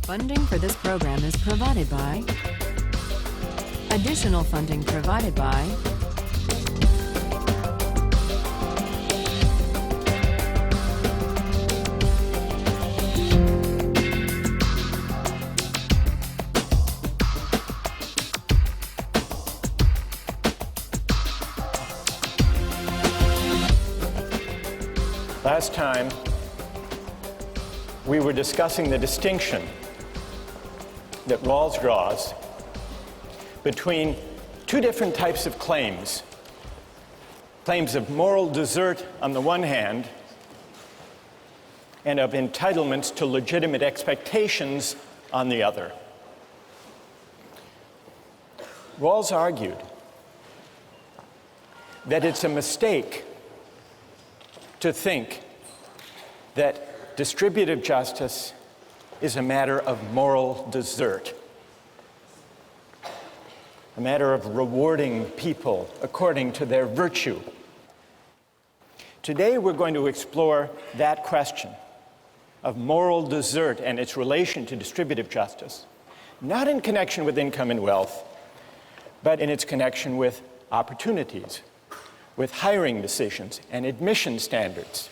Funding for this program is provided by. Additional funding provided by. Last time, we were discussing the distinction that Rawls draws between two different types of claims. Claims of moral desert on the one hand, and of entitlements to legitimate expectations on the other. Rawls argued that it's a mistake to think that distributive justice is a matter of moral desert, a matter of rewarding people according to their virtue. Today we're going to explore that question of moral desert and its relation to distributive justice, not in connection with income and wealth, but in its connection with opportunities, with hiring decisions and admission standards.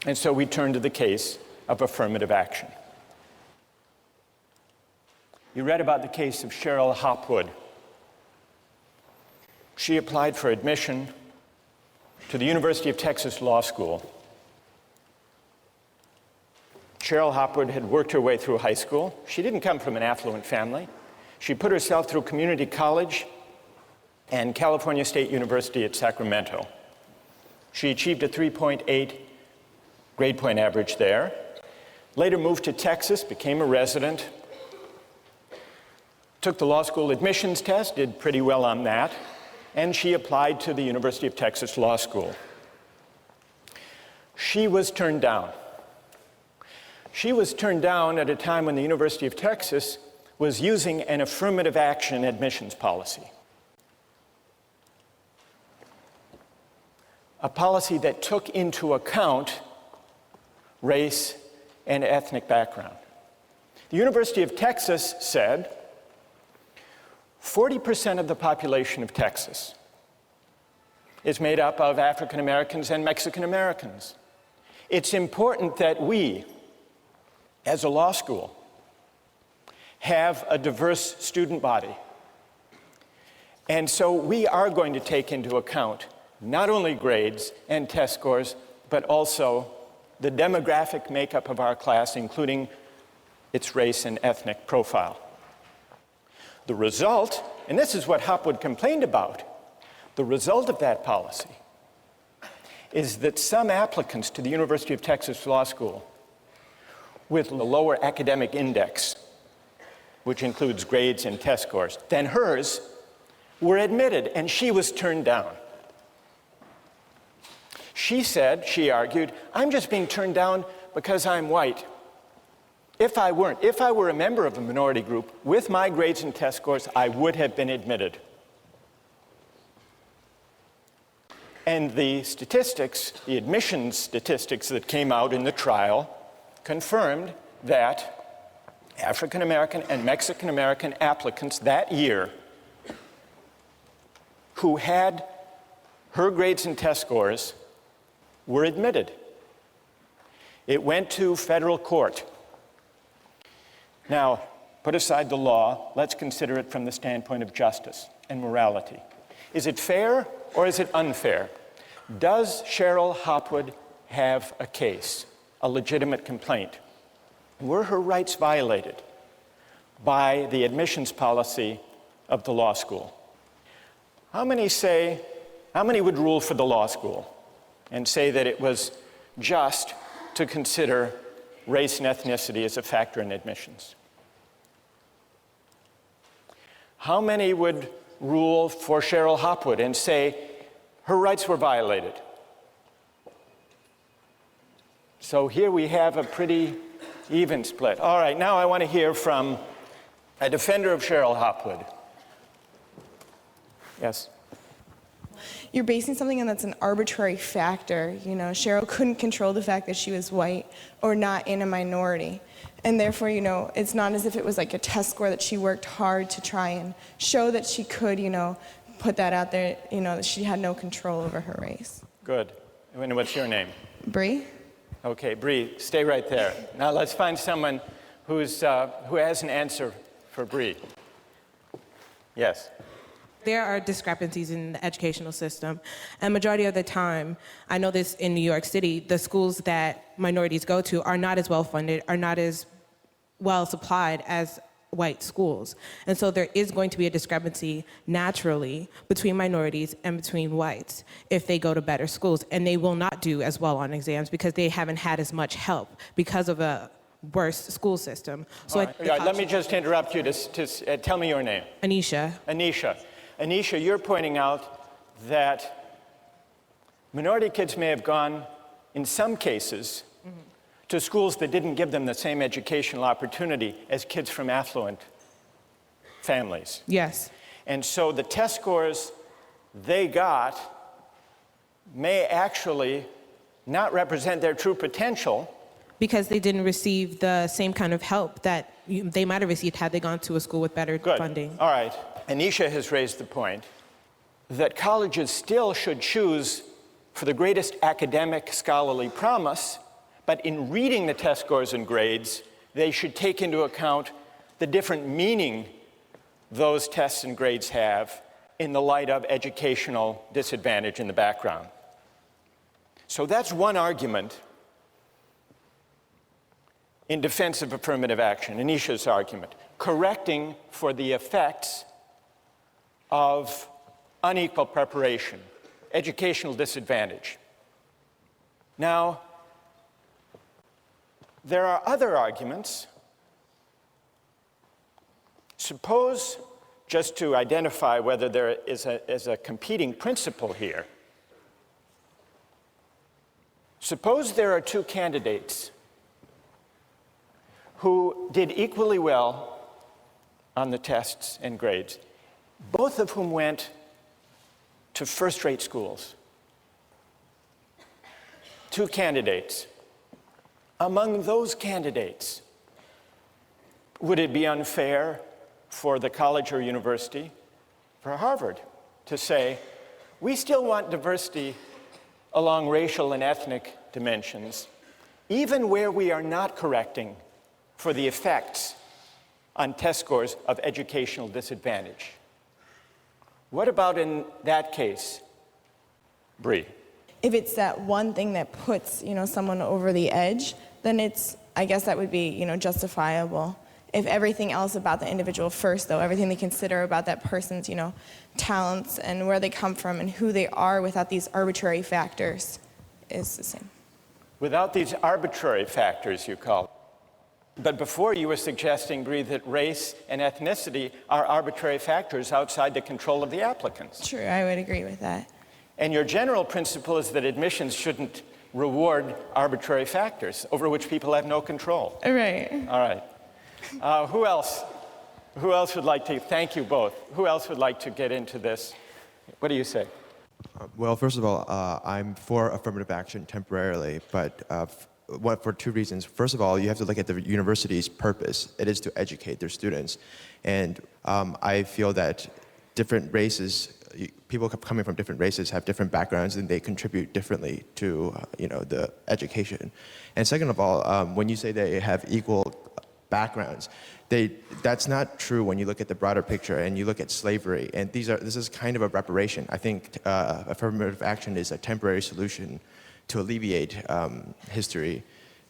And so we turn to the case of affirmative action. You read about the case of Cheryl Hopwood. She applied for admission to the University of Texas Law School. Cheryl Hopwood had worked her way through high school. She didn't come from an affluent family. She put herself through community college and California State University at Sacramento. She achieved a 3.8 grade point average there. Later moved to Texas, became a resident, took the law school admissions test, did pretty well on that, and she applied to the University of Texas Law School. She was turned down. She was turned down at a time when the University of Texas was using an affirmative action admissions policy. A policy that took into account race and ethnic background. The University of Texas said 40% of the population of Texas is made up of African Americans and Mexican Americans. It's important that we, as a law school, have a diverse student body. And so we are going to take into account not only grades and test scores, but also the demographic makeup of our class, including its race and ethnic profile. The result, and this is what Hopwood complained about, the result of that policy is that some applicants to the University of Texas Law School with a lower academic index, which includes grades and test scores, than hers, were admitted, and she was turned down. She said, she argued, I'm just being turned down because I'm white. If I were a member of a minority group with my grades and test scores, I would have been admitted. And the statistics, the admissions statistics that came out in the trial confirmed that African American and Mexican American applicants that year who had her grades and test scores were admitted. It went to federal court. Now, put aside the law, let's consider it from the standpoint of justice and morality. Is it fair or is it unfair? Does Cheryl Hopwood have a case, a legitimate complaint? Were her rights violated by the admissions policy of the law school? How many would rule for the law school and say that it was just to consider race and ethnicity as a factor in admissions? How many would rule for Cheryl Hopwood and say her rights were violated? So here we have a pretty even split. All right, now I want to hear from a defender of Cheryl Hopwood. Yes? You're basing something on that's an arbitrary factor. You know, Cheryl couldn't control the fact that she was white or not in a minority. And therefore, you know, it's not as if it was like a test score that she worked hard to try and show that she could, you know, put that out there, you know, that she had no control over her race. Good. And what's your name? Bree? Okay, Bree, stay right there. Now let's find someone who has an answer for Bree. Yes. There are discrepancies in the educational system, and majority of the time, I know this in New York City, the schools that minorities go to are not as well funded, are not as well supplied as white schools. And so there is going to be a discrepancy naturally between minorities and between whites if they go to better schools, and they will not do as well on exams because they haven't had as much help because of a worse school system. So let me just interrupt you to tell me your name. Anisha. Anisha. Anisha, you're pointing out that minority kids may have gone, in some cases, to schools that didn't give them the same educational opportunity as kids from affluent families. Yes. And so the test scores they got may actually not represent their true potential. Because they didn't receive the same kind of help that they might have received had they gone to a school with better funding. All right. Anisha has raised the point that colleges still should choose for the greatest academic scholarly promise, but in reading the test scores and grades, they should take into account the different meaning those tests and grades have in the light of educational disadvantage in the background. So that's one argument in defense of affirmative action, Anisha's argument, correcting for the effects of unequal preparation, educational disadvantage. Now, there are other arguments. Suppose, just to identify whether there is a competing principle here, suppose there are two candidates who did equally well on the tests and grades, both of whom went to first-rate schools. Two candidates. Among those candidates, would it be unfair for the college or university, for Harvard, to say, we still want diversity along racial and ethnic dimensions, even where we are not correcting for the effects on test scores of educational disadvantage? What about in that case, Bree? If it's that one thing that puts, you know, someone over the edge, then I guess that would be, you know, justifiable. If everything else about the individual first, though, everything they consider about that person's, you know, talents and where they come from and who they are without these arbitrary factors is the same. Without these arbitrary factors, you call it. But before you were suggesting, Bree, that race and ethnicity are arbitrary factors outside the control of the applicants. True, I would agree with that. And your general principle is that admissions shouldn't reward arbitrary factors over which people have no control. Right. All right. Who else? Who else would like to? Thank you both. Who else would like to get into this? What do you say? Well, first of all, I'm for affirmative action temporarily, but for two reasons. First of all, you have to look at the university's purpose. It is to educate their students. And I feel that different races, people coming from different races have different backgrounds and they contribute differently to the education. And second of all, when you say they have equal backgrounds, that's not true when you look at the broader picture and you look at slavery. And this is kind of a reparation. I think affirmative action is a temporary solution to alleviate history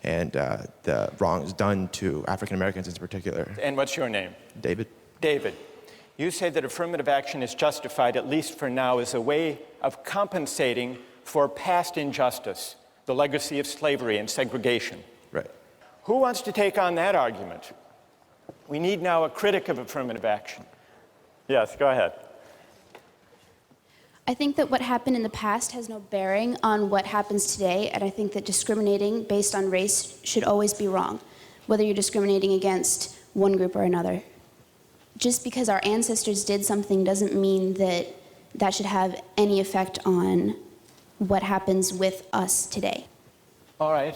and the wrongs done to African Americans in particular. And what's your name? David. David, you say that affirmative action is justified, at least for now, as a way of compensating for past injustice, the legacy of slavery and segregation. Right. Who wants to take on that argument? We need now a critic of affirmative action. Yes, go ahead. I think that what happened in the past has no bearing on what happens today, and I think that discriminating based on race should always be wrong, whether you're discriminating against one group or another. Just because our ancestors did something doesn't mean that that should have any effect on what happens with us today. All right,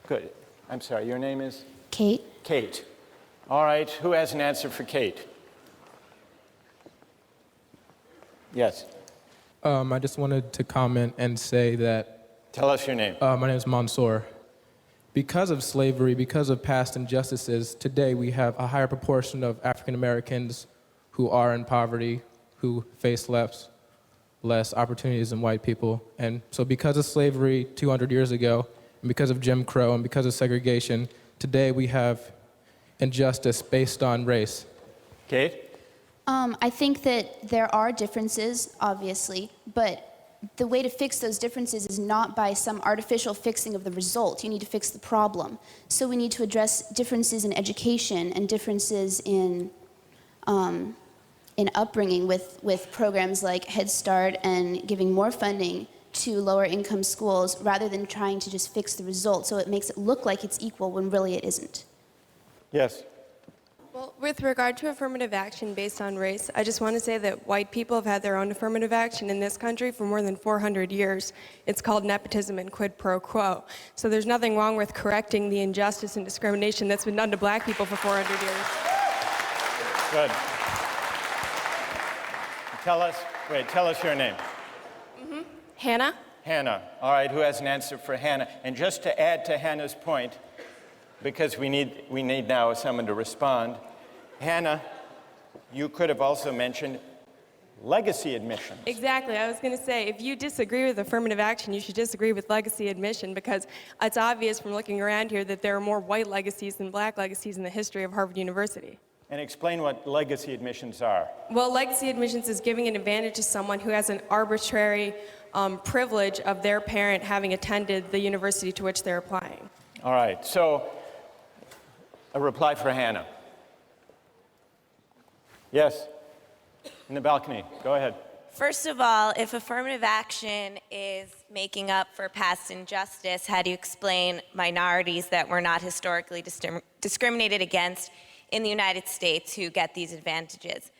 good. I'm sorry, your name is? Kate? Kate. All right, who has an answer for Kate? Yes. I just wanted to comment and say that Tell us your name. my name is Mansour. Because of slavery, because of past injustices, today we have a higher proportion of African Americans who are in poverty, who face less opportunities than white people. And so because of slavery 200 years ago, and because of Jim Crow, and because of segregation, today we have injustice based on race. Kate? I think that there are differences, obviously, but the way to fix those differences is not by some artificial fixing of the result. You need to fix the problem. So we need to address differences in education and differences in upbringing with programs like Head Start and giving more funding to lower income schools rather than trying to just fix the result so it makes it look like it's equal when really it isn't. Yes. Well, with regard to affirmative action based on race, I just want to say that white people have had their own affirmative action in this country for more than 400 years. It's called nepotism and quid pro quo. So there's nothing wrong with correcting the injustice and discrimination that's been done to black people for 400 years. Good. Tell us your name. Hannah? Hannah. All right, who has an answer for Hannah? And just to add to Hannah's point, because we need now someone to respond. Hannah, you could have also mentioned legacy admissions. Exactly. I was going to say, if you disagree with affirmative action, you should disagree with legacy admission, because it's obvious from looking around here that there are more white legacies than black legacies in the history of Harvard University. And explain what legacy admissions are. Well, legacy admissions is giving an advantage to someone who has an arbitrary privilege of their parent having attended the university to which they're applying. All right, so a reply for Hannah. Yes, in the balcony, go ahead. First of all, if affirmative action is making up for past injustice, how do you explain minorities that were not historically discriminated against in the United States who get these advantages?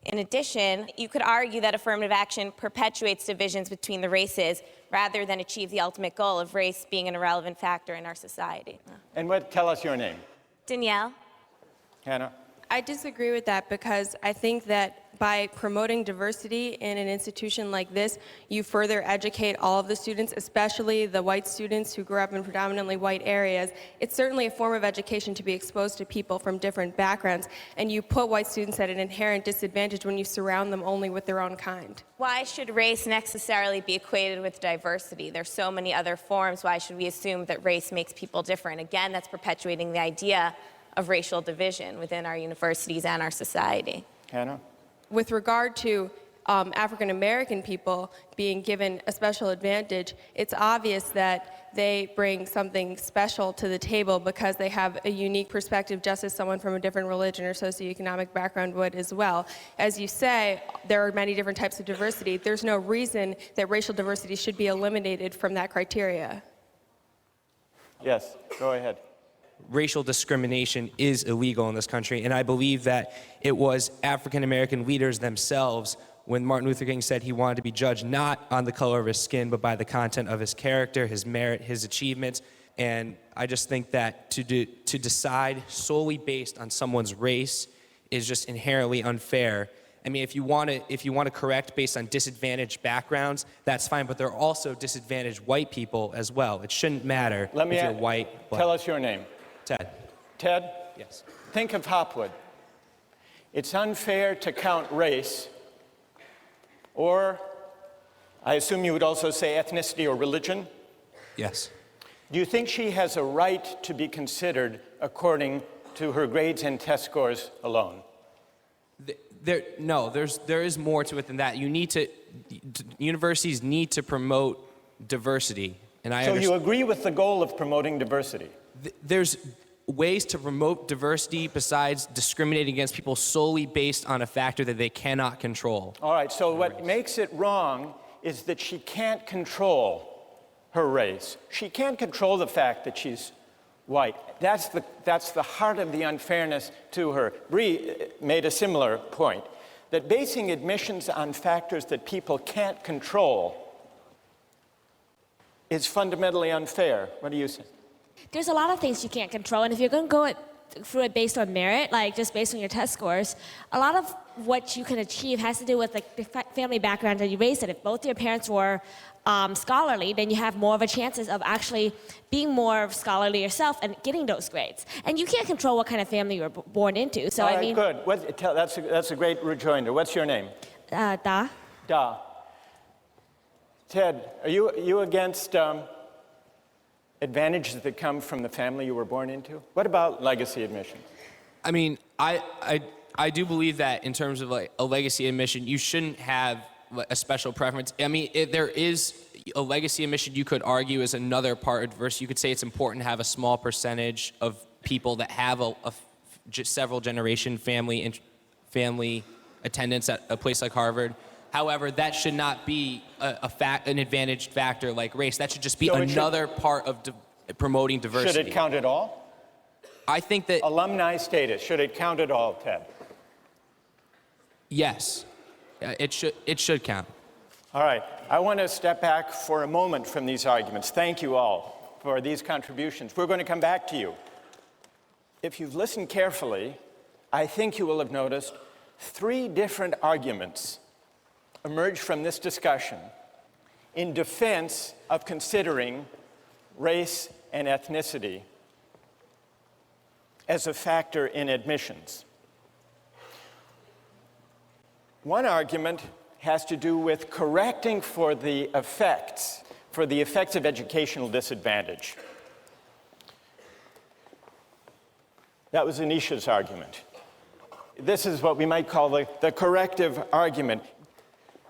In addition, you could argue that affirmative action perpetuates divisions between the races rather than achieve the ultimate goal of race being an irrelevant factor in our society. And tell us your name. Danielle? Hannah? I disagree with that, because I think that by promoting diversity in an institution like this, you further educate all of the students, especially the white students who grew up in predominantly white areas. It's certainly a form of education to be exposed to people from different backgrounds, and you put white students at an inherent disadvantage when you surround them only with their own kind. Why should race necessarily be equated with diversity? There's so many other forms. Why should we assume that race makes people different? Again, that's perpetuating the idea of racial division within our universities and our society. Hannah? With regard to African American people being given a special advantage, it's obvious that they bring something special to the table because they have a unique perspective, just as someone from a different religion or socioeconomic background would as well. As you say, there are many different types of diversity. There's no reason that racial diversity should be eliminated from that criteria. Yes, go ahead. Racial discrimination is illegal in this country, and I believe that it was African American leaders themselves, when Martin Luther King said he wanted to be judged not on the color of his skin, but by the content of his character, his merit, his achievements. And I just think that to decide solely based on someone's race is just inherently unfair. I mean, if you want to correct based on disadvantaged backgrounds, that's fine, but there are also disadvantaged white people as well. It shouldn't matter if you're white, black. Tell us your name. Ted. Ted? Yes. Think of Hopwood. It's unfair to count race, or I assume you would also say ethnicity or religion. Yes. Do you think she has a right to be considered according to her grades and test scores alone? No, there is more to it than that. Universities need to promote diversity. And So you agree with the goal of promoting diversity? There's ways to promote diversity besides discriminating against people solely based on a factor that they cannot control. All right, so what makes it wrong is that she can't control her race. She can't control the fact that she's white. That's the heart of the unfairness to her. Bree made a similar point. that basing admissions on factors that people can't control is fundamentally unfair. What do you say? There's a lot of things you can't control, and if you're going to go through it based on merit, like just based on your test scores, a lot of what you can achieve has to do with like the family background that you raised in. If both your parents were scholarly, then you have more of a chances of actually being more scholarly yourself and getting those grades. And you can't control what kind of family you were born into. So All I right, mean, good. That's a great rejoinder. What's your name? Da. Da. Ted, are you against advantages that come from the family you were born into? What about legacy admission? I mean, I do believe that in terms of like a legacy admission, you shouldn't have a special preference. I mean, if there is a legacy admission, you could argue is another part of diversity. You could say it's important to have a small percentage of people that have several generation family attendance at a place like Harvard. However, that should not be an advantaged factor like race. That should just be another part of promoting diversity. Should it count at all? I think that alumni status, should it count at all, Ted? Yes, it should count. All right, I want to step back for a moment from these arguments. Thank you all for these contributions. We're going to come back to you. If you've listened carefully, I think you will have noticed 3 different arguments emerge from this discussion in defense of considering race and ethnicity as a factor in admissions. One argument has to do with correcting for the effects of educational disadvantage. That was Anisha's argument. This is what we might call the corrective argument.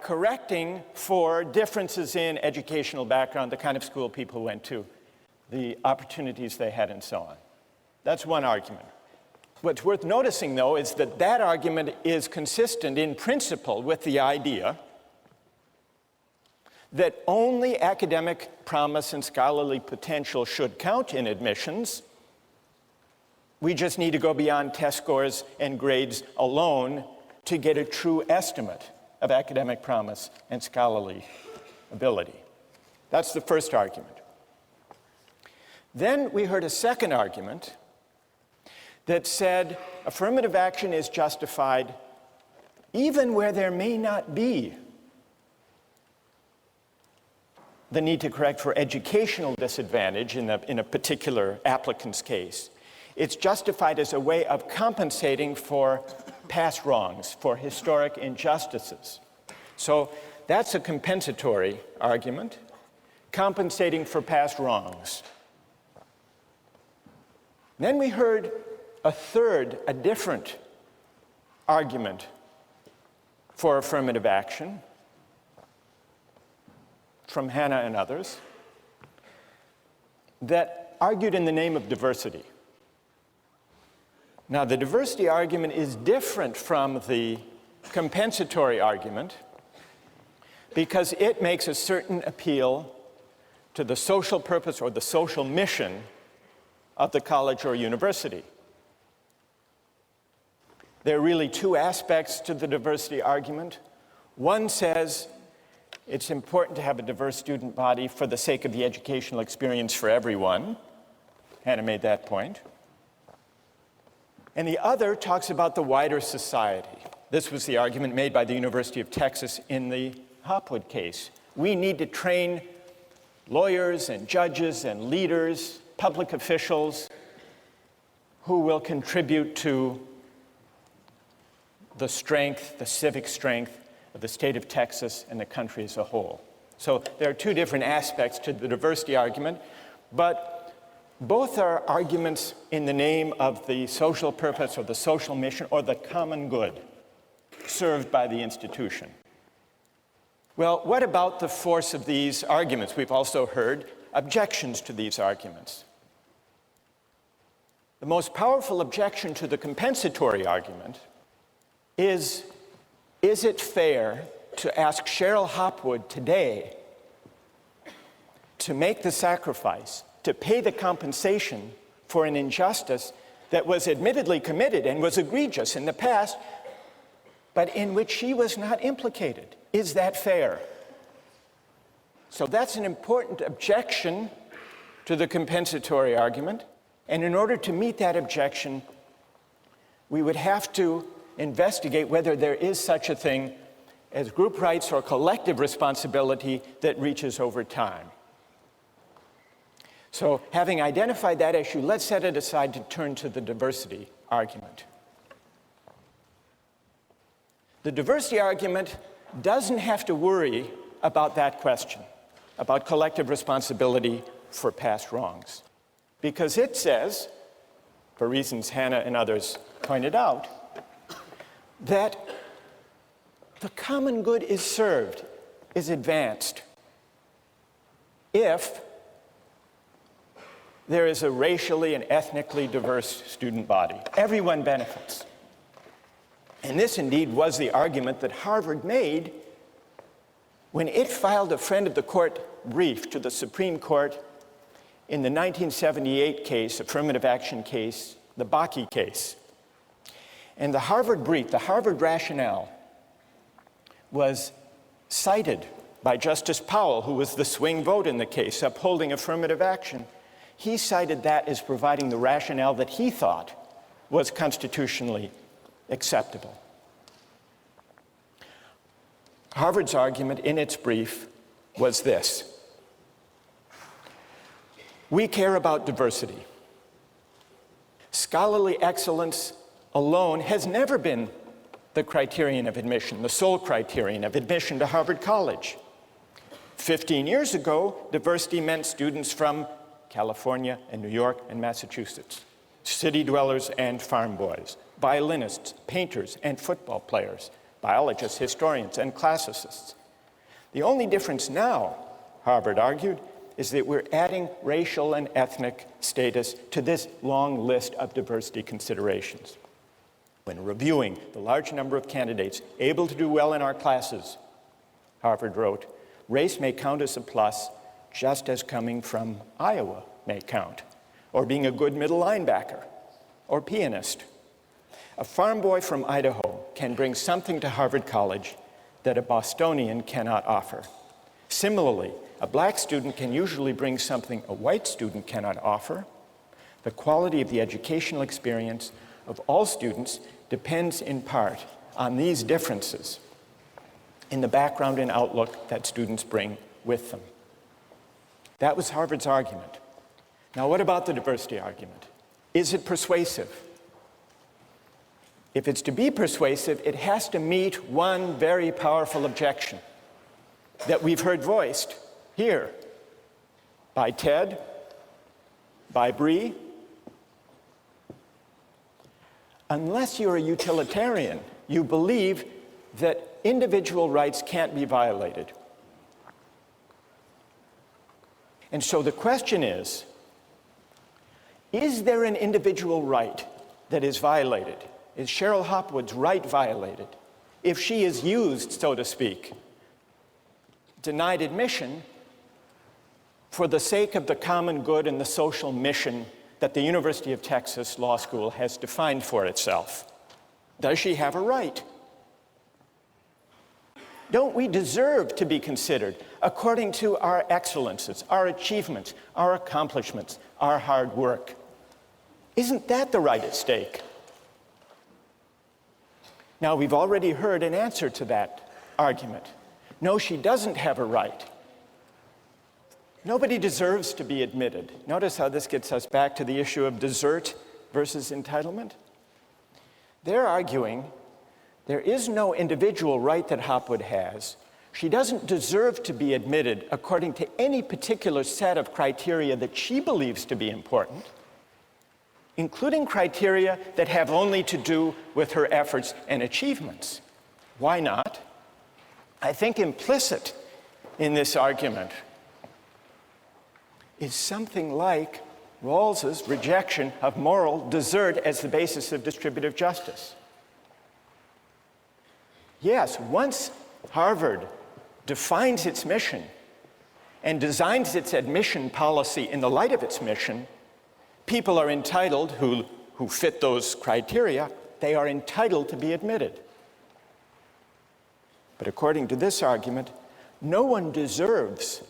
Correcting for differences in educational background, the kind of school people went to, the opportunities they had, and so on. That's one argument. What's worth noticing, though, is that that argument is consistent in principle with the idea that only academic promise and scholarly potential should count in admissions. We just need to go beyond test scores and grades alone to get a true estimate of academic promise and scholarly ability. That's the first argument. Then we heard a second argument that said affirmative action is justified even where there may not be the need to correct for educational disadvantage in a particular applicant's case. It's justified as a way of compensating for past wrongs, for historic injustices. So that's a compensatory argument, compensating for past wrongs. Then we heard a different argument for affirmative action from Hannah and others that argued in the name of diversity. Now, the diversity argument is different from the compensatory argument because it makes a certain appeal to the social purpose or the social mission of the college or university. There are really 2 aspects to the diversity argument. One says it's important to have a diverse student body for the sake of the educational experience for everyone. Hannah made that point. And the other talks about the wider society. This was the argument made by the University of Texas in the Hopwood case. We need to train lawyers and judges and leaders, public officials, who will contribute to the strength, the civic strength of the state of Texas and the country as a whole. So there are 2 different aspects to the diversity argument, but both are arguments in the name of the social purpose or the social mission or the common good served by the institution. Well, what about the force of these arguments? We've also heard objections to these arguments. The most powerful objection to the compensatory argument is it fair to ask Cheryl Hopwood today to make the sacrifice, to pay the compensation for an injustice that was admittedly committed and was egregious in the past, but in which she was not implicated. Is that fair? So that's an important objection to the compensatory argument. And in order to meet that objection, we would have to investigate whether there is such a thing as group rights or collective responsibility that reaches over time. So having identified that issue, let's set it aside to turn to the diversity argument. The diversity argument doesn't have to worry about that question, about collective responsibility for past wrongs, because it says, for reasons Hannah and others pointed out, that the common good is served, is advanced, if there is a racially and ethnically diverse student body. Everyone benefits. And this indeed was the argument that Harvard made when it filed a friend of the court brief to the Supreme Court in the 1978 case, affirmative action case, the Bakke case. And the Harvard brief, the Harvard rationale, was cited by Justice Powell, who was the swing vote in the case, upholding affirmative action. He cited that as providing the rationale that he thought was constitutionally acceptable. Harvard's argument in its brief was this: we care about diversity. Scholarly excellence alone has never been the criterion of admission, the sole criterion of admission to Harvard College. 15 years ago, diversity meant students from California and New York and Massachusetts, city dwellers and farm boys, violinists, painters and football players, biologists, historians, and classicists. The only difference now, Harvard argued, is that we're adding racial and ethnic status to this long list of diversity considerations. When reviewing the large number of candidates able to do well in our classes, Harvard wrote, race may count as a plus just as coming from Iowa may count, or being a good middle linebacker, or pianist. A farm boy from Idaho can bring something to Harvard College that a Bostonian cannot offer. Similarly, a black student can usually bring something a white student cannot offer. The quality of the educational experience of all students depends in part on these differences in the background and outlook that students bring with them. That was Harvard's argument. Now, what about the diversity argument? Is it persuasive? If it's to be persuasive, it has to meet one very powerful objection that we've heard voiced here by Ted, by Bree. Unless you're a utilitarian, you believe that individual rights can't be violated. And so the question is there an individual right that is violated? Is Cheryl Hopwood's right violated if she is used, so to speak, denied admission for the sake of the common good and the social mission that the University of Texas Law School has defined for itself? Does she have a right? Don't we deserve to be considered according to our excellences, our achievements, our accomplishments, our hard work? Isn't that the right at stake? Now, we've already heard an answer to that argument. No, she doesn't have a right. Nobody deserves to be admitted. Notice how this gets us back to the issue of desert versus entitlement. They're arguing there is no individual right that Hopwood has. She doesn't deserve to be admitted according to any particular set of criteria that she believes to be important, including criteria that have only to do with her efforts and achievements. Why not? I think implicit in this argument is something like Rawls's rejection of moral desert as the basis of distributive justice. Yes, once Harvard defines its mission and designs its admission policy in the light of its mission, people are entitled, who fit those criteria, they are entitled to be admitted. But according to this argument, no one deserves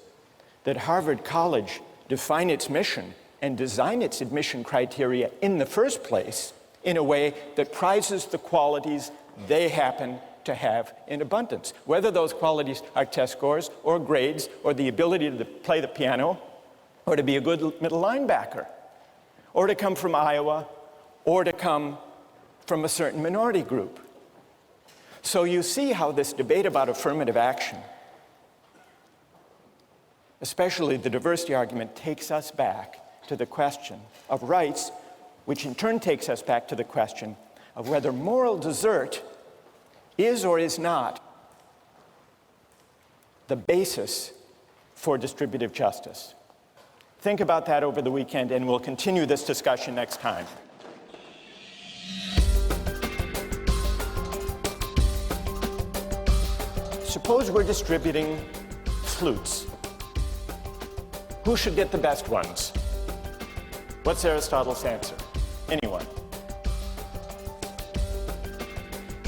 that Harvard College define its mission and design its admission criteria in the first place in a way that prizes the qualities they happen to have in abundance. Whether those qualities are test scores or grades or the ability to play the piano or to be a good middle linebacker or to come from Iowa or to come from a certain minority group. So you see how this debate about affirmative action, especially the diversity argument, takes us back to the question of rights, which in turn takes us back to the question of whether moral desert is or is not the basis for distributive justice. Think about that over the weekend, and we'll continue this discussion next time. Suppose we're distributing flutes. Who should get the best ones? What's Aristotle's answer? Anyone?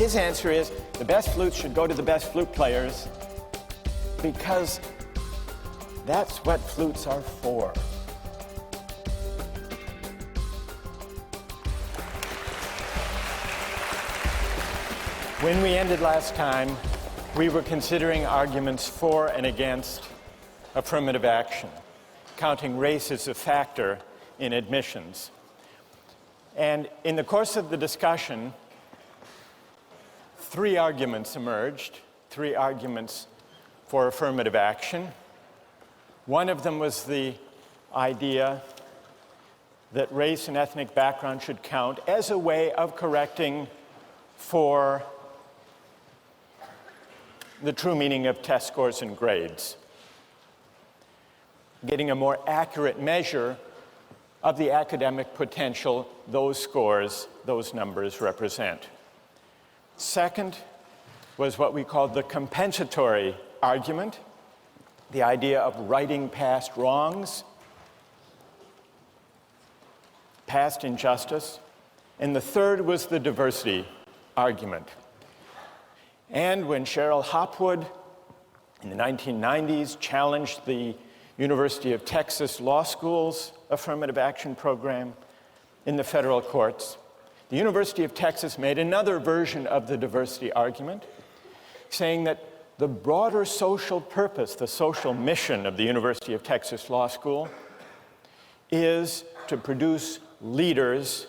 His answer is the best flutes should go to the best flute players because that's what flutes are for. When we ended last time, we were considering arguments for and against affirmative action, counting race as a factor in admissions. And in the course of the discussion, three arguments emerged, three arguments for affirmative action. One of them was the idea that race and ethnic background should count as a way of correcting for the true meaning of test scores and grades, getting a more accurate measure of the academic potential those scores, those numbers represent. Second was what we called the compensatory argument, the idea of righting past wrongs, past injustice. And the third was the diversity argument. And when Cheryl Hopwood in the 1990s challenged the University of Texas Law School's affirmative action program in the federal courts, the University of Texas made another version of the diversity argument, saying that the broader social purpose, the social mission of the University of Texas Law School is to produce leaders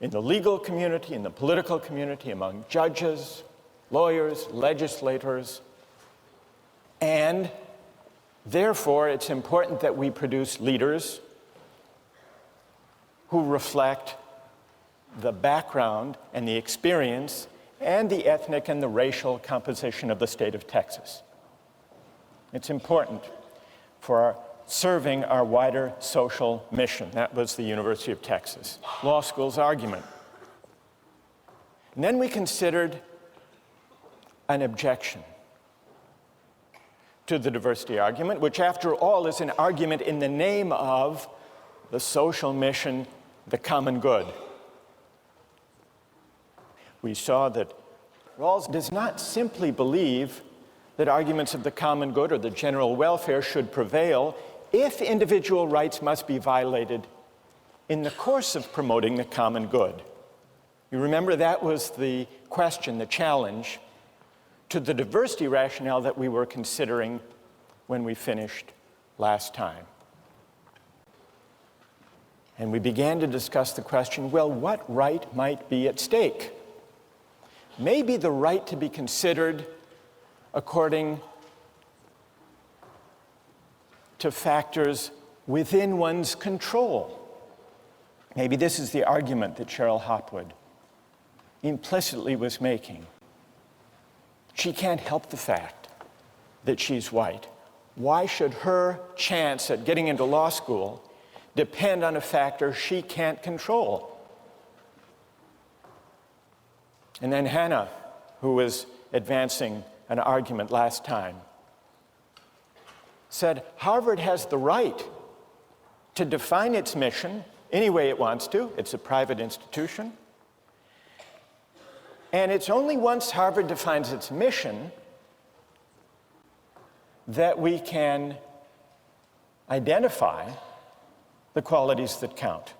in the legal community, in the political community, among judges, lawyers, legislators, and therefore it's important that we produce leaders who reflect the background and the experience and the ethnic and the racial composition of the state of Texas. It's important for serving our wider social mission. That was the University of Texas Law School's argument. And then we considered an objection to the diversity argument, which after all is an argument in the name of the social mission, the common good. We saw that Rawls does not simply believe that arguments of the common good or the general welfare should prevail if individual rights must be violated in the course of promoting the common good. You remember that was the question, the challenge to the diversity rationale that we were considering when we finished last time. And we began to discuss the question, well, what right might be at stake? Maybe the right to be considered according to factors within one's control. Maybe this is the argument that Cheryl Hopwood implicitly was making. She can't help the fact that she's white. Why should her chance at getting into law school depend on a factor she can't control? And then Hannah, who was advancing an argument last time, said Harvard has the right to define its mission any way it wants to. It's a private institution. And it's only once Harvard defines its mission that we can identify the qualities that count.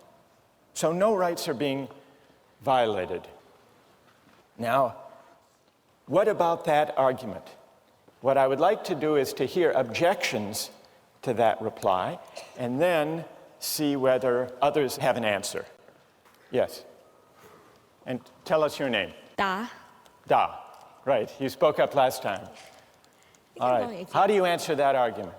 So no rights are being violated. Now, what about that argument? What I would like to do is to hear objections to that reply, and then see whether others have an answer. Yes. And tell us your name. Da. Da. Right. You spoke up last time. All right. How do you answer that argument?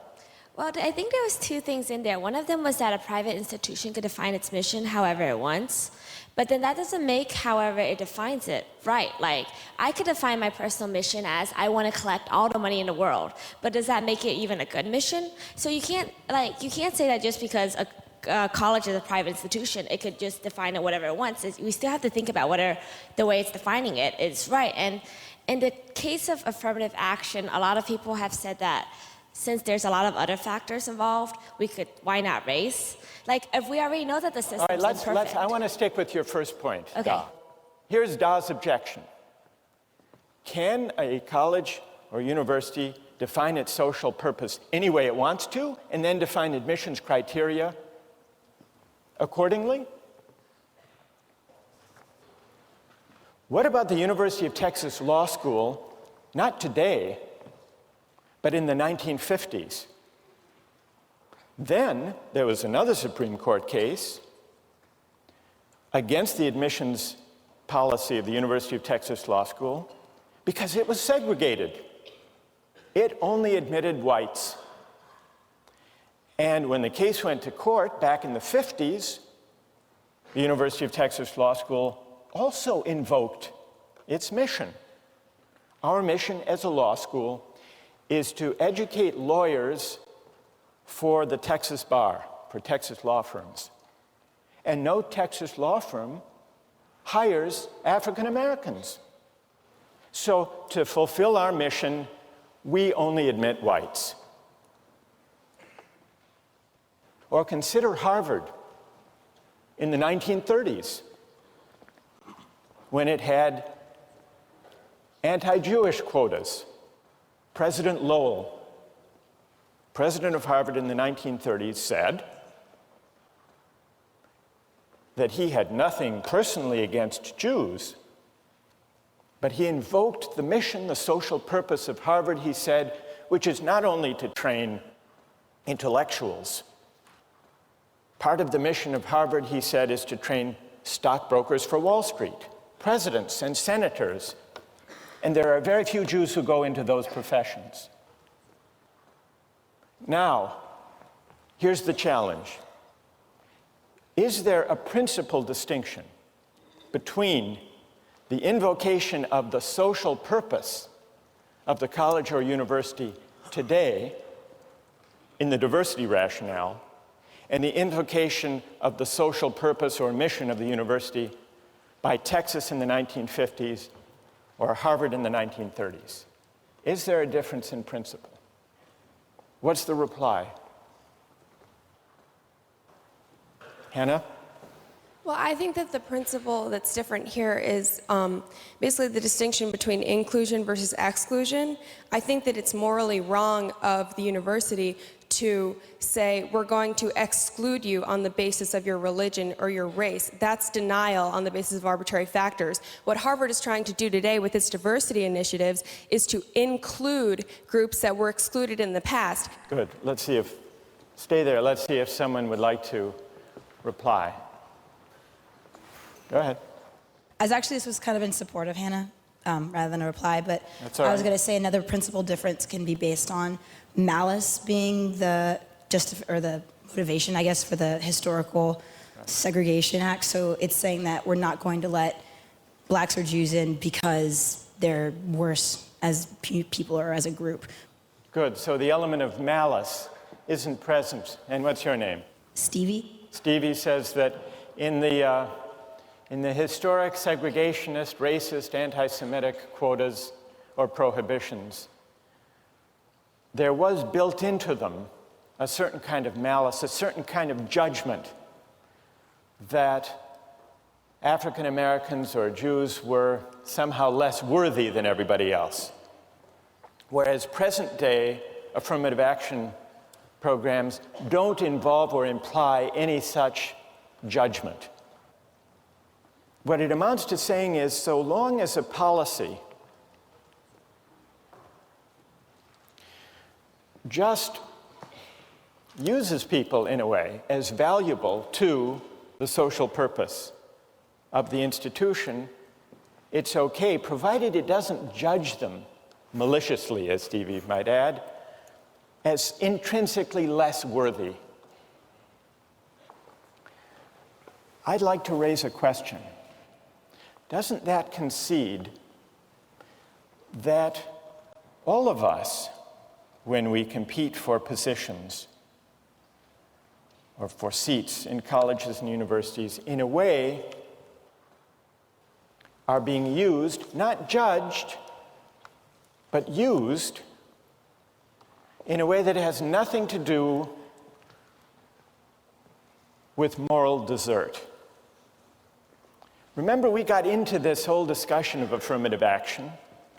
Well, I think there was two things in there. One of them was that a private institution could define its mission however it wants, but then that doesn't make however it defines it right. Like, I could define my personal mission as I want to collect all the money in the world, but does that make it even a good mission? So you can't say that just because a college is a private institution, it could just define it whatever it wants. We still have to think about whether the way it's defining it is right. And in the case of affirmative action, a lot of people have said that since there's a lot of other factors involved, why not race? Like, if we already know that the system is imperfect. I want to stick with your first point, Okay. Da. Here's Da's objection. Can a college or university define its social purpose any way it wants to, and then define admissions criteria accordingly? What about the University of Texas Law School, not today, but in the 1950s? Then there was another Supreme Court case against the admissions policy of the University of Texas Law School because it was segregated. It only admitted whites. And when the case went to court back in the 50s, the University of Texas Law School also invoked its mission. Our mission as a law school is to educate lawyers for the Texas bar, for Texas law firms. And no Texas law firm hires African Americans. So to fulfill our mission, we only admit whites. Or consider Harvard in the 1930s, when it had anti-Jewish quotas. President Lowell, president of Harvard in the 1930s, said that he had nothing personally against Jews, but he invoked the mission, the social purpose of Harvard, he said, which is not only to train intellectuals. Part of the mission of Harvard, he said, is to train stockbrokers for Wall Street, presidents and senators. And there are very few Jews who go into those professions. Now, here's the challenge. Is there a principal distinction between the invocation of the social purpose of the college or university today in the diversity rationale and the invocation of the social purpose or mission of the university by Texas in the 1950s or Harvard in the 1930s? Is there a difference in principle? What's the reply? Hannah? Well, I think that the principle that's different here is basically the distinction between inclusion versus exclusion. I think that it's morally wrong of the university to say, we're going to exclude you on the basis of your religion or your race. That's denial on the basis of arbitrary factors. What Harvard is trying to do today with its diversity initiatives is to include groups that were excluded in the past. Good. Stay there. Let's see if someone would like to reply. Go ahead. This was kind of in support of Hannah rather than a reply, but That's all right. I was going to say another principal difference can be based on malice being the motivation, I guess, for the historical segregation act. So it's saying that we're not going to let blacks or Jews in because they're worse as people or as a group. Good. So the element of malice isn't present. And what's your name? Stevie? Stevie says that in the historic segregationist, racist, anti-Semitic quotas or prohibitions, there was built into them a certain kind of malice, a certain kind of judgment that African Americans or Jews were somehow less worthy than everybody else. Whereas present day affirmative action programs don't involve or imply any such judgment. What it amounts to saying is, so long as a policy just uses people in a way as valuable to the social purpose of the institution, it's okay, provided it doesn't judge them maliciously, as Stevie might add, as intrinsically less worthy. I'd like to raise a question. Doesn't that concede that all of us, when we compete for positions or for seats in colleges and universities, in a way are being used, not judged, but used in a way that has nothing to do with moral desert? Remember, we got into this whole discussion of affirmative action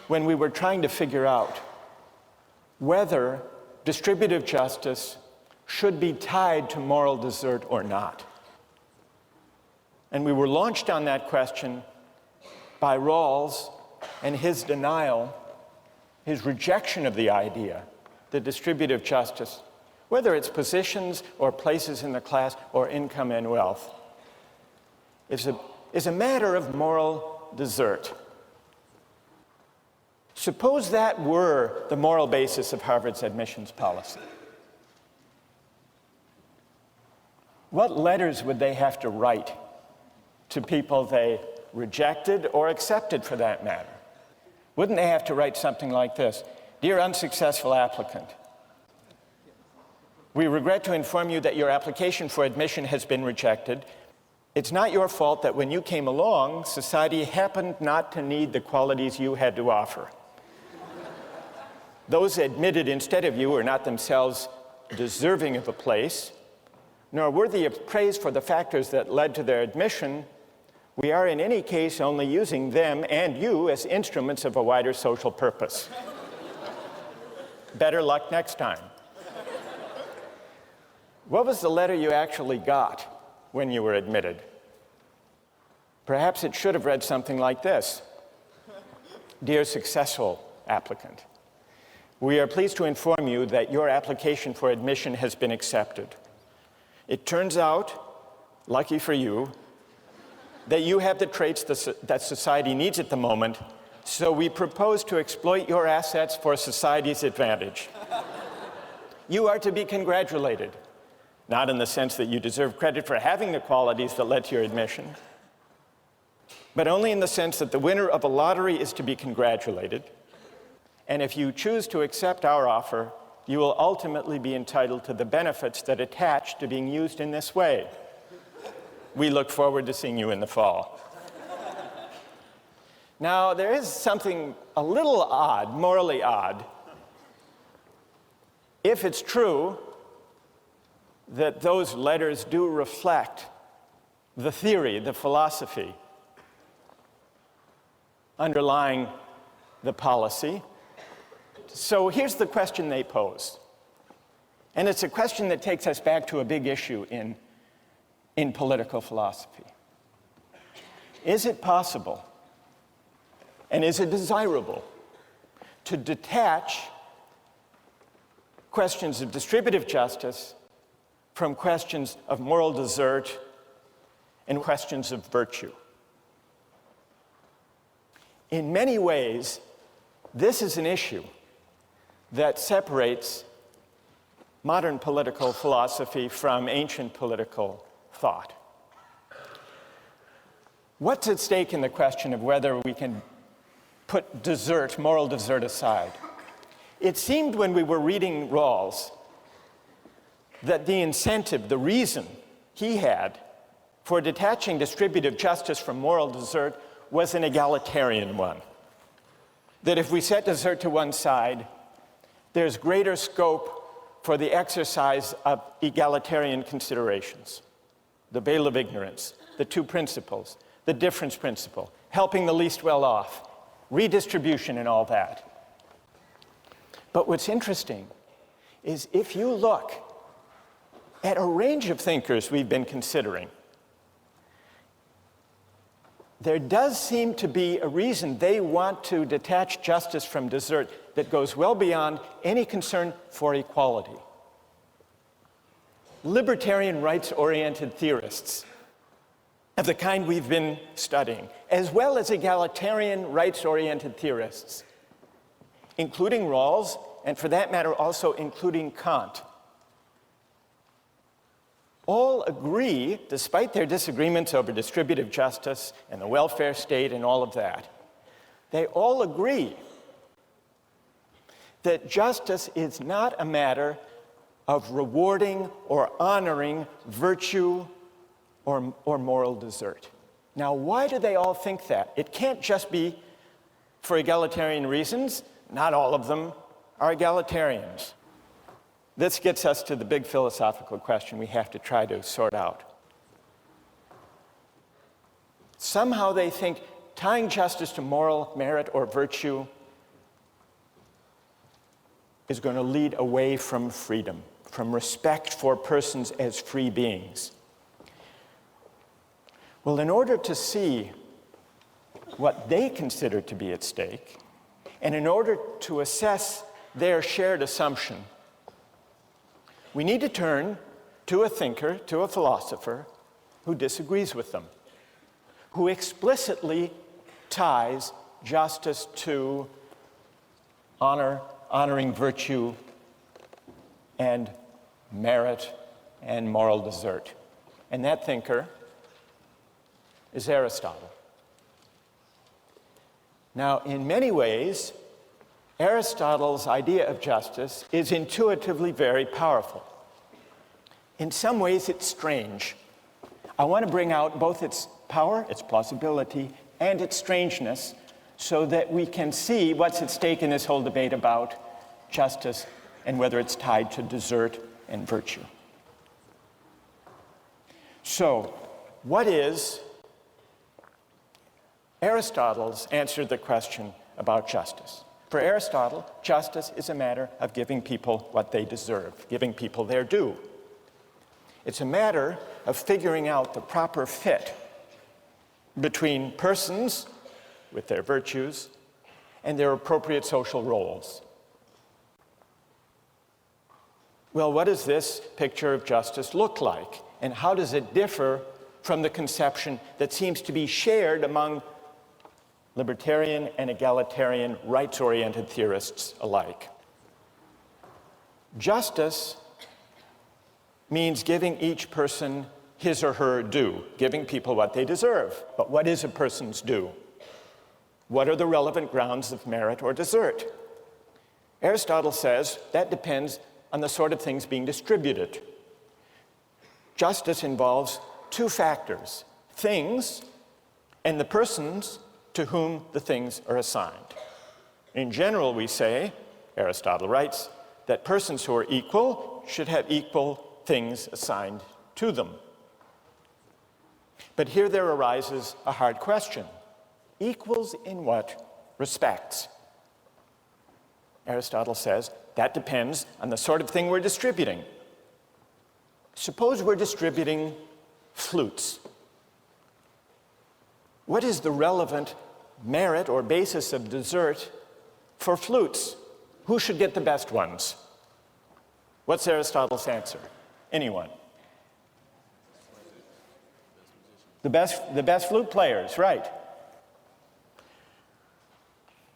when we were trying to figure out whether distributive justice should be tied to moral desert or not. And we were launched on that question by Rawls and his denial, his rejection of the idea that distributive justice, whether it's positions or places in the class or income and wealth, is a matter of moral desert. Suppose that were the moral basis of Harvard's admissions policy. What letters would they have to write to people they rejected or accepted, for that matter? Wouldn't they have to write something like this? Dear unsuccessful applicant, we regret to inform you that your application for admission has been rejected. It's not your fault that when you came along, society happened not to need the qualities you had to offer. Those admitted instead of you are not themselves deserving of a place, nor worthy of praise for the factors that led to their admission. We are in any case only using them and you as instruments of a wider social purpose. Better luck next time. What was the letter you actually got when you were admitted? Perhaps it should have read something like this. Dear successful applicant, we are pleased to inform you that your application for admission has been accepted. It turns out, lucky for you, that you have the traits that society needs at the moment, so we propose to exploit your assets for society's advantage. You are to be congratulated, not in the sense that you deserve credit for having the qualities that led to your admission, but only in the sense that the winner of a lottery is to be congratulated, and if you choose to accept our offer, you will ultimately be entitled to the benefits that attach to being used in this way. We look forward to seeing you in the fall. Now, there is something a little odd, morally odd, if it's true that those letters do reflect the theory, the philosophy underlying the policy. So here's the question they pose. And it's a question that takes us back to a big issue in political philosophy. Is it possible, and is it desirable, to detach questions of distributive justice from questions of moral desert and questions of virtue? In many ways, this is an issue that separates modern political philosophy from ancient political thought. What's at stake in the question of whether we can put desert, moral desert aside? It seemed when we were reading Rawls that the incentive, the reason he had for detaching distributive justice from moral desert was an egalitarian one. That if we set desert to one side, there's greater scope for the exercise of egalitarian considerations. The veil of ignorance, the two principles, the difference principle, helping the least well off, redistribution and all that. But what's interesting is if you look at a range of thinkers we've been considering, there does seem to be a reason they want to detach justice from desert that goes well beyond any concern for equality. Libertarian rights-oriented theorists of the kind we've been studying, as well as egalitarian rights-oriented theorists, including Rawls, and for that matter also including Kant, all agree, despite their disagreements over distributive justice and the welfare state and all of that, they all agree that justice is not a matter of rewarding or honoring virtue or moral desert. Now, why do they all think that? It can't just be for egalitarian reasons. Not all of them are egalitarians. This gets us to the big philosophical question we have to try to sort out. Somehow they think tying justice to moral merit or virtue is going to lead away from freedom, from respect for persons as free beings. Well, in order to see what they consider to be at stake, and in order to assess their shared assumption, we need to turn to a thinker, to a philosopher, who disagrees with them, who explicitly ties justice to honoring virtue and merit and moral desert. And that thinker is Aristotle. Now, in many ways, Aristotle's idea of justice is intuitively very powerful. In some ways, it's strange. I want to bring out both its power, its plausibility, and its strangeness so that we can see what's at stake in this whole debate about justice and whether it's tied to desert and virtue. So, what is Aristotle's answer to the question about justice? For Aristotle, justice is a matter of giving people what they deserve, giving people their due. It's a matter of figuring out the proper fit between persons with their virtues and their appropriate social roles. Well, what does this picture of justice look like? And how does it differ from the conception that seems to be shared among libertarian and egalitarian rights-oriented theorists alike? Justice means giving each person his or her due, giving people what they deserve. But what is a person's due? What are the relevant grounds of merit or desert? Aristotle says that depends on the sort of things being distributed. Justice involves two factors: things and the persons to whom the things are assigned. In general, we say, Aristotle writes, that persons who are equal should have equal things assigned to them. But here there arises a hard question. Equals in what respects? Aristotle says that depends on the sort of thing we're distributing. Suppose we're distributing flutes. What is the relevant merit or basis of desert for flutes? Who should get the best ones? What's Aristotle's answer? Anyone? The best flute players, right.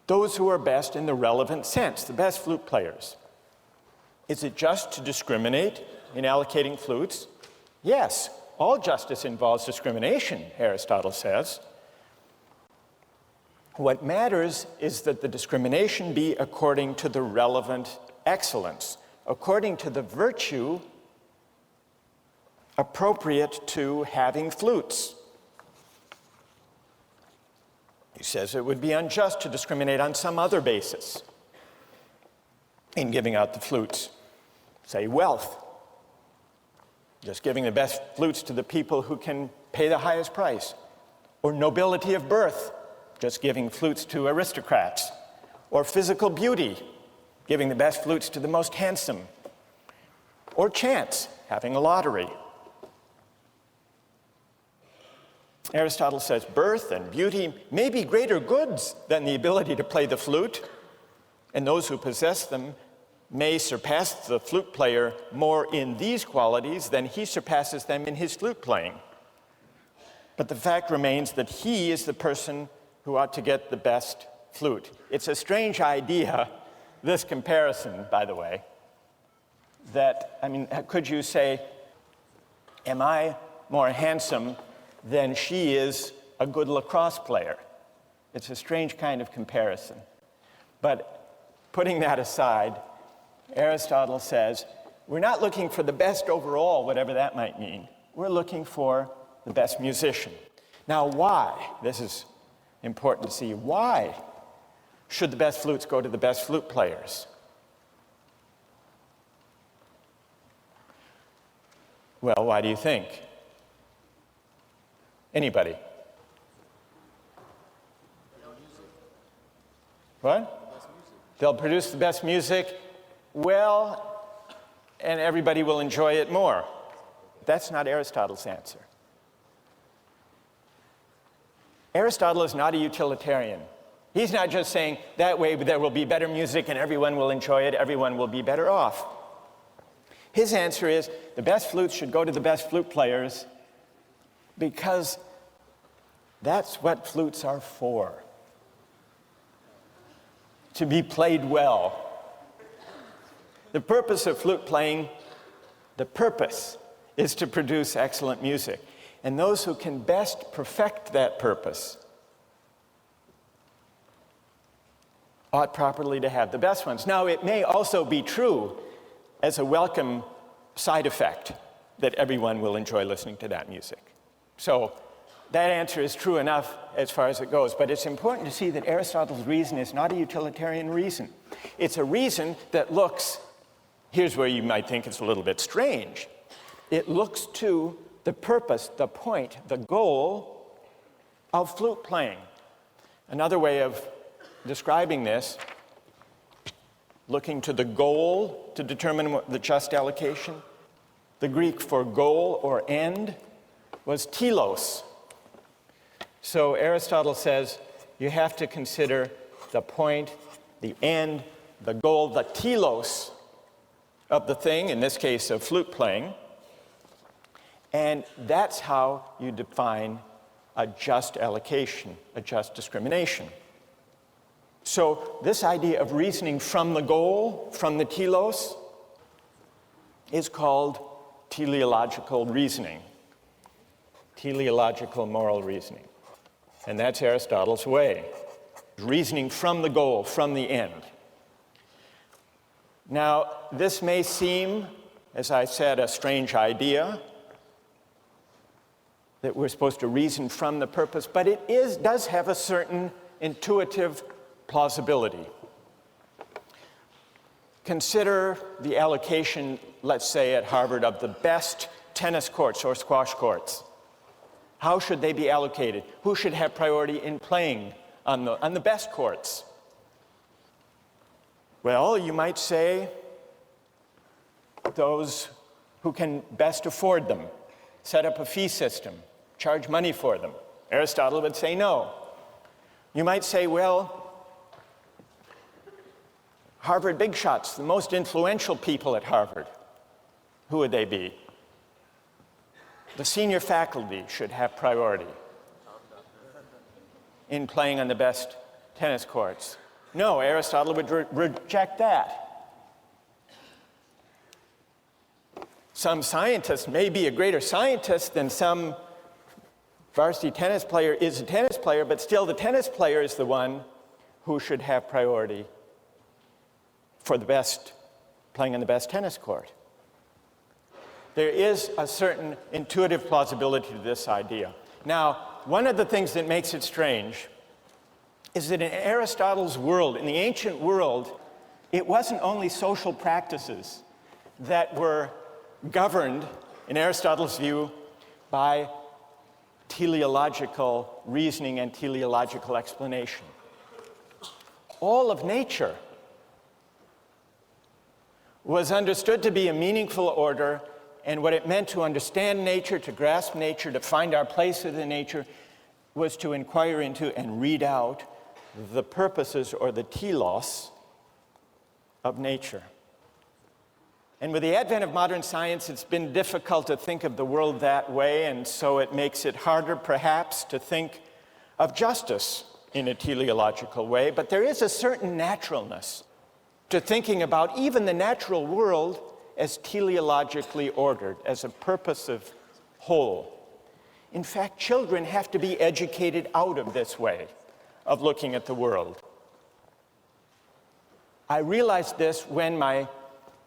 Those who are best in the relevant sense, the best flute players. Is it just to discriminate in allocating flutes? Yes, all justice involves discrimination, Aristotle says. What matters is that the discrimination be according to the relevant excellence, according to the virtue appropriate to having flutes. He says it would be unjust to discriminate on some other basis in giving out the flutes. Say wealth. Just giving the best flutes to the people who can pay the highest price. or nobility of birth, just giving flutes to aristocrats, or physical beauty, giving the best flutes to the most handsome, or chance, having a lottery. Aristotle says birth and beauty may be greater goods than the ability to play the flute, and those who possess them may surpass the flute player more in these qualities than he surpasses them in his flute playing. But the fact remains that he is the person who ought to get the best flute. It's a strange idea, this comparison, by the way, that, could you say, am I more handsome than she is a good lacrosse player? It's a strange kind of comparison. But putting that aside, Aristotle says, we're not looking for the best overall, whatever that might mean. We're looking for the best musician. Now, why? This is important to see. Why should the best flutes go to the best flute players? Well, why do you think? Anybody? What? They'll produce the best music. Well, and everybody will enjoy it more. That's not Aristotle's answer. Aristotle is not a utilitarian. He's not just saying that way there will be better music and everyone will enjoy it, everyone will be better off. His answer is the best flutes should go to the best flute players because that's what flutes are for. To be played well. The purpose of flute playing, the purpose is to produce excellent music. And those who can best perfect that purpose ought properly to have the best ones. Now, it may also be true as a welcome side effect that everyone will enjoy listening to that music. So that answer is true enough as far as it goes, but it's important to see that Aristotle's reason is not a utilitarian reason. It's a reason that looks, here's where you might think it's a little bit strange. It looks to the purpose, the point, the goal of flute playing. Another way of describing this, looking to the goal to determine the just allocation. The Greek for goal or end was telos. So Aristotle says you have to consider the point, the end, the goal, the telos of the thing, in this case of flute playing. And that's how you define a just allocation, a just discrimination. So this idea of reasoning from the goal, from the telos, is called teleological reasoning, teleological moral reasoning. And that's Aristotle's way, reasoning from the goal, from the end. Now, this may seem, as I said, a strange idea, that we're supposed to reason from the purpose, but it does have a certain intuitive plausibility. Consider the allocation, let's say at Harvard, of the best tennis courts or squash courts. How should they be allocated? Who should have priority in playing on the best courts? Well, you might say those who can best afford them, set up a fee system, charge money for them. Aristotle would say no. You might say, well, Harvard big shots, the most influential people at Harvard, who would they be? The senior faculty should have priority in playing on the best tennis courts. No, Aristotle would reject that. Some scientist may be a greater scientist than some varsity tennis player is a tennis player, but still the tennis player is the one who should have priority for the best, playing on the best tennis court. There is a certain intuitive plausibility to this idea. Now, one of the things that makes it strange is that in Aristotle's world, in the ancient world, it wasn't only social practices that were governed, in Aristotle's view, by teleological reasoning and teleological explanation. All of nature was understood to be a meaningful order, and what it meant to understand nature, to grasp nature, to find our place within nature, was to inquire into and read out the purposes or the telos of nature. And with the advent of modern science, it's been difficult to think of the world that way, and so it makes it harder, perhaps, to think of justice in a teleological way. But there is a certain naturalness to thinking about even the natural world as teleologically ordered, as a purposive whole. In fact, children have to be educated out of this way of looking at the world. I realized this when my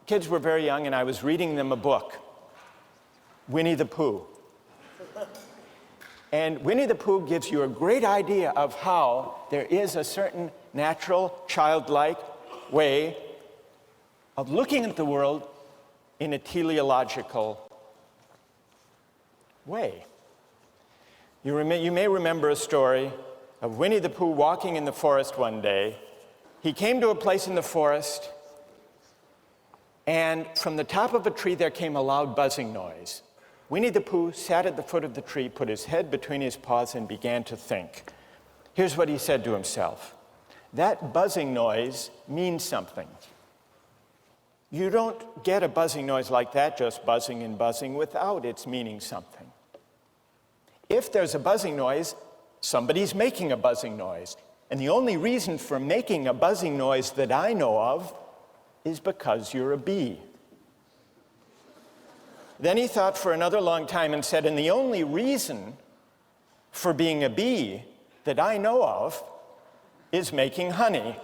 kids were very young and I was reading them a book, Winnie the Pooh. And Winnie the Pooh gives you a great idea of how there is a certain natural, childlike way of looking at the world in a teleological way. You may remember a story of Winnie the Pooh walking in the forest one day. He came to a place in the forest, and from the top of a tree there came a loud buzzing noise. Winnie the Pooh sat at the foot of the tree, put his head between his paws, and began to think. Here's what he said to himself. That buzzing noise means something. You don't get a buzzing noise like that, just buzzing and buzzing, without its meaning something. If there's a buzzing noise, somebody's making a buzzing noise. And the only reason for making a buzzing noise that I know of is because you're a bee. Then he thought for another long time and said, and the only reason for being a bee that I know of is making honey.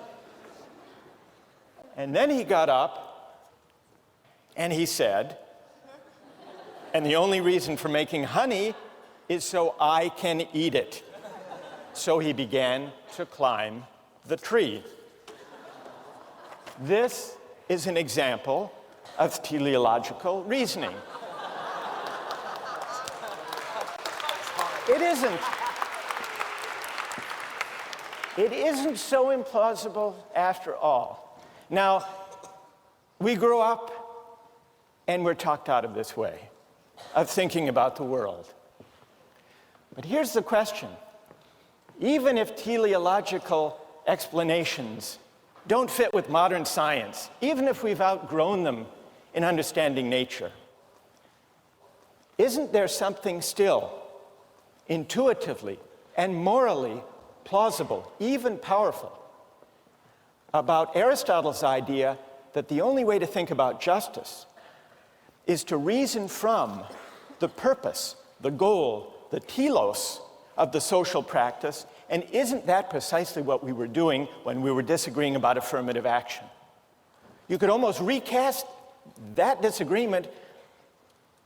And then he got up and he said, and the only reason for making honey is so I can eat it. So he began to climb the tree. This is an example of teleological reasoning. It isn't so implausible after all. Now, we grow up and we're talked out of this way of thinking about the world. But here's the question. Even if teleological explanations don't fit with modern science, even if we've outgrown them in understanding nature, isn't there something still intuitively and morally plausible, even powerful, about Aristotle's idea that the only way to think about justice is to reason from the purpose, the goal, the telos of the social practice? And isn't that precisely what we were doing when we were disagreeing about affirmative action? You could almost recast that disagreement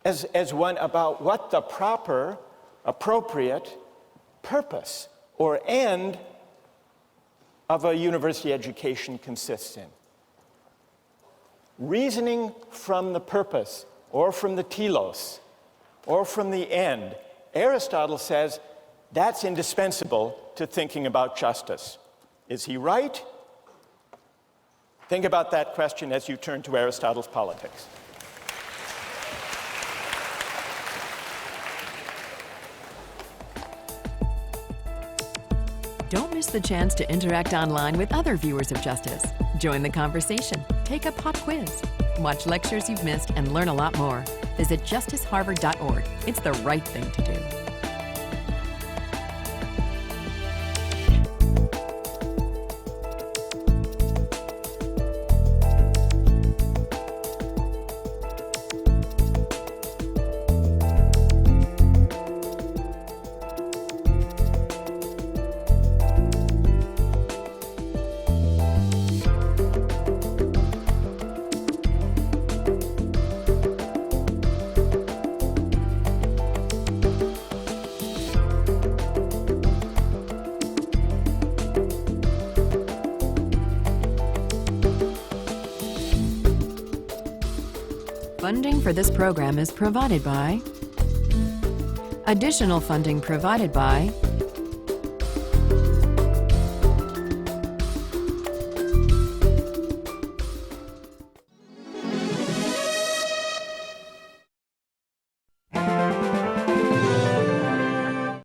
as one about what the proper, appropriate purpose or end of a university education consists in. Reasoning from the purpose or from the telos or from the end, Aristotle says that's indispensable to thinking about justice. Is he right? Think about that question as you turn to Aristotle's Politics. Don't miss the chance to interact online with other viewers of Justice. Join the conversation, take a pop quiz, watch lectures you've missed, and learn a lot more. Visit justiceharvard.org. It's the right thing to do. Funding for this program is provided by Additional funding provided by